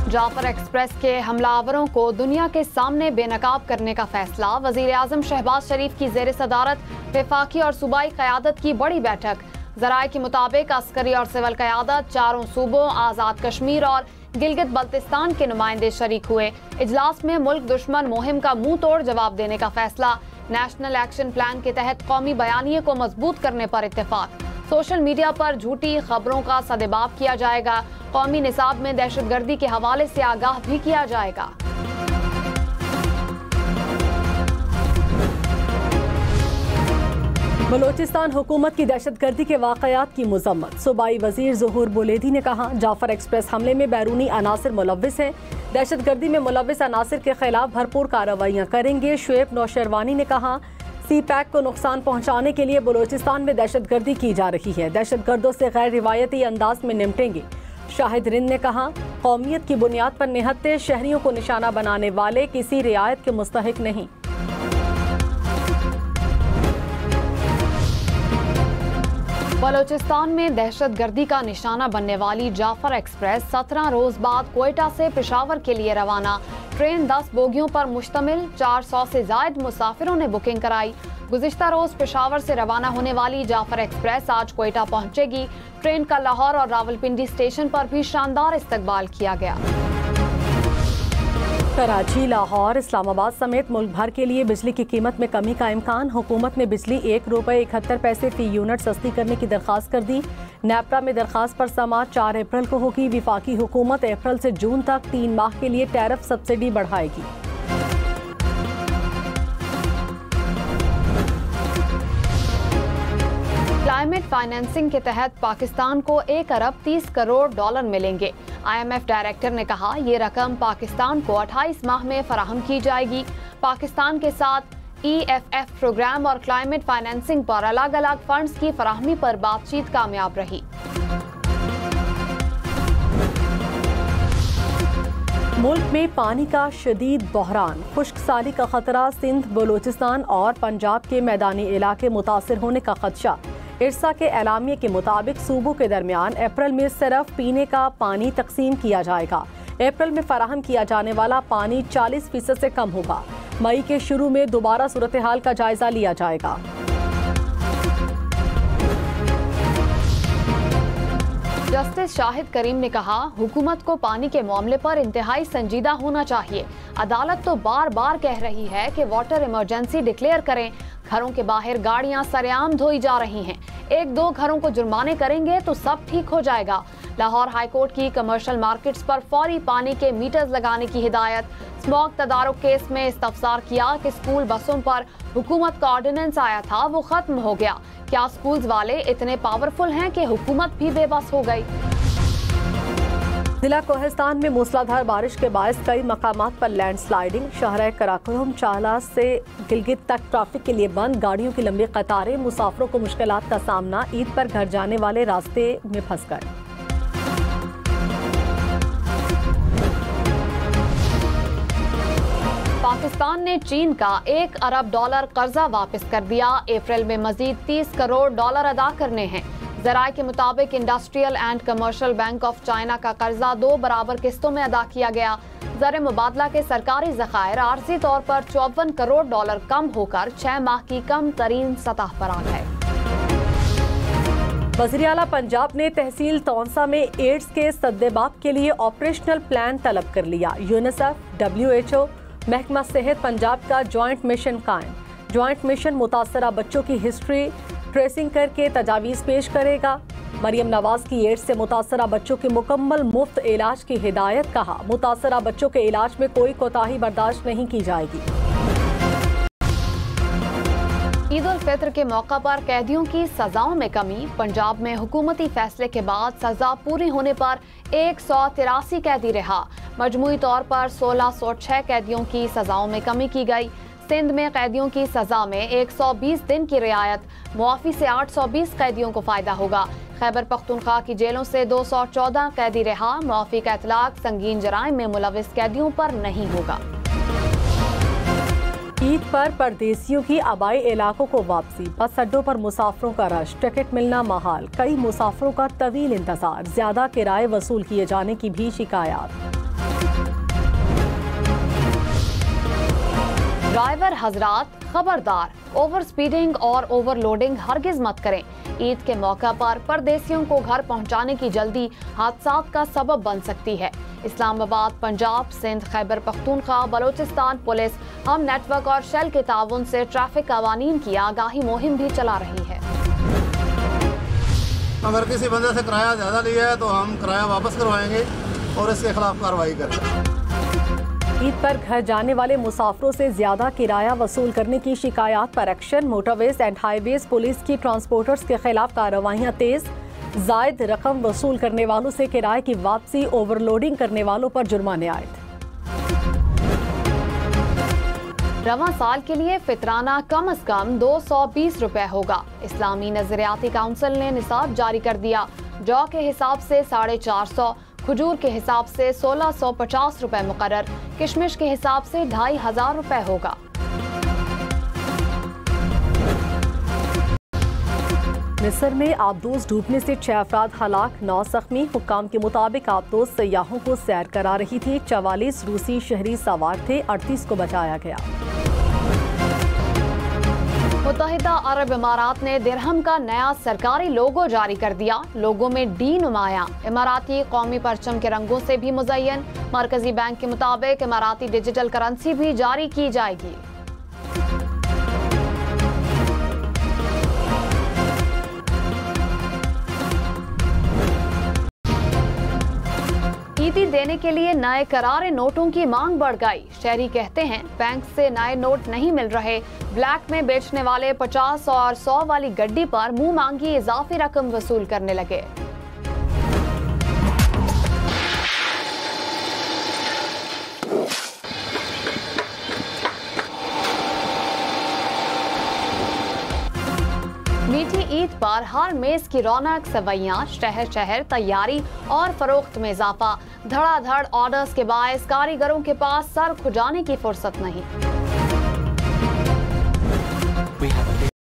Jafar express के हमलावरों को दुनिया के सामने बेनकाब करने का फैसला। वजीर आजम शहबाज शरीफ की जेर सदारत वफाकी और सूबाई क़यादत की बड़ी बैठक। ज़राए के मुताबिक अस्करी और सिविल क़यादत, चारों सूबों, आज़ाद कश्मीर और गिलगित बल्तिस्तान के नुमाइंदे शरीक हुए। इजलास में मुल्क दुश्मन मुहिम का मुंह तोड़ जवाब देने का फैसला। नेशनल एक्शन प्लान के तहत कौमी बयानिए को मजबूत करने पर इत्तेफाक। सोशल मीडिया पर झूठी खबरों का सदेबाब किया जाएगा। कौमी निसाब में दहशतगर्दी के हवाले से आगाह भी किया जाएगा। बलोचिस्तान हुकूमत की दहशतगर्दी के वाक़यात की मज़म्मत। सूबाई वजीर ज़ुहूर बुलेदी ने कहा, जाफर एक्सप्रेस हमले में बैरूनी अनासर मुलव्विस हैं। दहशतगर्दी में मुलव्विस अनासर के खिलाफ भरपूर कार्रवाइयाँ करेंगे। शुएब नौशेरवानी ने कहा, सी पैक को नुकसान पहुँचाने के लिए बलोचिस्तान में दहशतगर्दी की जा रही है। दहशतगर्दों से गैर रिवायती अंदाज में निपटेंगे। शाहिद रिंद ने कहा, कौमियत की बुनियाद पर निहत्ते शहरियों को निशाना बनाने वाले किसी रियायत के मुस्तहिक नहीं। बलोचिस्तान में दहशतगर्दी का निशाना बनने वाली जाफर एक्सप्रेस 17 रोज बाद कोयटा से पेशावर के लिए रवाना। ट्रेन 10 बोगियों पर मुश्तमिल 400 से जायद मुसाफिरों ने बुकिंग कराई। गुज़िश्ता रोज पेशावर से रवाना होने वाली जाफर एक्सप्रेस आज कोयटा पहुंचेगी। ट्रेन का लाहौर और रावलपिंडी स्टेशन पर भी शानदार इस्तकबाल किया गया। कराची, लाहौर, इस्लामाबाद समेत मुल्क भर के लिए बिजली की कीमत में कमी का इम्कान। हुकूमत ने बिजली ₹1.71 फी यूनिट सस्ती करने की दरख्वास्त कर दी। नेपरा में दरख्वास्त पर समाअत 4 अप्रैल को होगी। विफाकी हुकूमत अप्रैल से जून तक 3 माह के लिए टैरिफ सब्सिडी बढ़ाएगी। क्लाइमेट फाइनेंसिंग के तहत पाकिस्तान को $1 अरब 30 करोड़ मिलेंगे। IMF डायरेक्टर ने कहा, ये रकम पाकिस्तान को 28 माह में फराहम की जाएगी। पाकिस्तान के साथ EFF प्रोग्राम और क्लाइमेट फाइनेंसिंग पर अलग अलग फंड्स की फराहमी पर बातचीत कामयाब रही। मुल्क में पानी का शदीद बहरान। खुश्क साली का खतरा। सिंध, बलूचिस्तान और पंजाब के मैदानी इलाके मुतासिर होने का खदशा। इरसा के एलामिये के मुताबिक सूबों के दरमियान अप्रैल में सिर्फ पीने का पानी तकसीम किया जाएगा। अप्रैल में फराहम किया जाने वाला पानी 40% से कम होगा। मई के शुरू में दोबारा सूरत हाल का जायजा लिया जाएगा। जस्टिस शाहिद करीम ने कहा, हुकूमत को पानी के मामले पर इंतहाई संजीदा होना चाहिए। अदालत तो बार बार कह रही है कि वाटर इमरजेंसी डिक्लेयर करें। घरों के बाहर गाड़ियां सरेआम धोई जा रही हैं। 1-2 घरों को जुर्माने करेंगे तो सब ठीक हो जाएगा। लाहौर हाईकोर्ट की कमर्शियल मार्केट्स पर फौरी पानी के मीटर्स लगाने की हिदायत। स्मॉग तदारुक केस में इस्तफसार किया कि स्कूल बसों पर हुकूमत का ऑर्डिनेंस आया था, वो खत्म हो गया। क्या स्कूल्स वाले इतने पावरफुल हैं कि हुकूमत भी बेबस हो गई? जिला कोहिस्तान में मूसलाधार बारिश के बायस कई मकामात पर लैंडस्लाइडिंग। शहर कराकोरम, चाला से गिलगित तक ट्रैफिक के लिए बंद। गाड़ियों की लंबी कतारें। मुसाफिरों को मुश्किलात का सामना। ईद पर घर जाने वाले रास्ते में फंस गए। पाकिस्तान ने चीन का $1 अरब कर्जा वापस कर दिया। अप्रैल में मजीद $30 करोड़ अदा करने हैं। ज़राए के मुताबिक industrial and commercial bank of China का कर्जा 2 बराबर किस्तों में अदा किया गया। ज़र मुबादला के सरकारी ज़खायर आर्जी तौर पर $54 करोड़ कम होकर 6 माह की कम तरीन सतह पर आ गए। वज़ीर आला पंजाब ने तहसील तौंसा में एड्स के सद्देबाब के लिए ऑपरेशनल प्लान तलब कर लिया। यूनिसेफ, WHO, महकमा सेहत पंजाब का जॉइंट मिशन कायम। जॉइंट मिशन मुतासरा बच्चों की हिस्ट्री ट्रेसिंग करके तजावीज़ पेश करेगा। मरियम नवाज की एड्स से मुतासरा बच्चों के मुकम्मल मुफ्त इलाज की हिदायत। कहा, मुतासरा बच्चों के इलाज में कोई कोताही बर्दाश्त नहीं की जाएगी। ईद उल फित्र के मौका पर कैदियों की सजाओं में कमी। पंजाब में हुकूमती फैसले के बाद सजा पूरी होने पर 183 कैदी रिहा। मजमूई तौर पर 1606 कैदियों की सजाओं में कमी की गई। सिंध में कैदियों की सजा में 120 दिन की रियायत। मुआफी से 820 कैदियों को फायदा होगा। खैबर पख्तूनख्वा की जेलों से 214 कैदी रिहा। मुआफी का इतलाक संगीन जराइम में मुलविस कैदियों पर नहीं होगा। ईद पर परदेसियों की आबाई इलाकों को वापसी। बस अड्डों पर मुसाफिरों का रश। टिकट मिलना महाल। कई मुसाफिरों का तवील इंतजार। ज्यादा किराए वसूल किए जाने की भी शिकायत। ड्राइवर हजरात खबरदार, ओवर स्पीडिंग और ओवरलोडिंग हरगिज मत करें। ईद के मौका पर परदेसियों को घर पहुंचाने की जल्दी हादसात का सबब बन सकती है। इस्लामाबाद, पंजाब, सिंध, खैबर पख्तूनख्वा, बलोचिस्तान पुलिस हम नेटवर्क और शेल के ताउन से ट्रैफिक कवानीन की आगाही मुहिम भी चला रही है। अगर किसी बंदे से किराया ज़्यादा लिया है तो हम किराया वापस करवाएंगे और इसके खिलाफ कार्रवाई करेंगे। ईद पर घर जाने वाले मुसाफिरों से ज्यादा किराया वसूल करने की शिकायत पर action. Motorways and highways police की ट्रांसपोर्टर्स के खिलाफ कार्रवाइयां तेज। जायद रकम वसूल करने वालों से किराए की वापसी, ओवरलोडिंग करने वालों पर जुर्माने आयद। रवां साल के लिए फितराना कम अज कम 220 रुपए होगा। इस्लामी नजरियाती काउंसिल ने निसाब जारी कर दिया। जौ के हिसाब से 450, खजूर के हिसाब से 1650 रुपए मुकर्रर, किशमिश के हिसाब से 2500 रुपए होगा। मिस्र में आबदोज डूबने से 6 अफराद हलाक, 9 जख्मी। हुक्काम के मुताबिक आबदोज सयाहों को सैर करा रही थी। 44 रूसी शहरी सवार थे, 38 को बचाया गया। मुत्तहिदा अरब इमारात ने दिरहम का नया सरकारी लोगो जारी कर दिया। लोगो में डी नुमाया इमाराती कौमी परचम के रंगों से भी मुज़य्यन। मरकजी बैंक के मुताबिक इमाराती डिजिटल करेंसी भी जारी की जाएगी। ईदी देने के लिए नए करारे नोटों की मांग बढ़ गई। शहरी कहते हैं बैंक से नए नोट नहीं मिल रहे। ब्लैक में बेचने वाले 50 और 100 वाली गड्डी पर मुंह मांगी इजाफी रकम वसूल करने लगे। मीठी ईद पर हर मेज की रौनक, सवैयां, शहर शहर तैयारी और फरोख्त में इजाफा। धड़ाधड़ ऑर्डर्स के बायस कारीगरों के पास सर खुजाने की फुर्सत नहीं।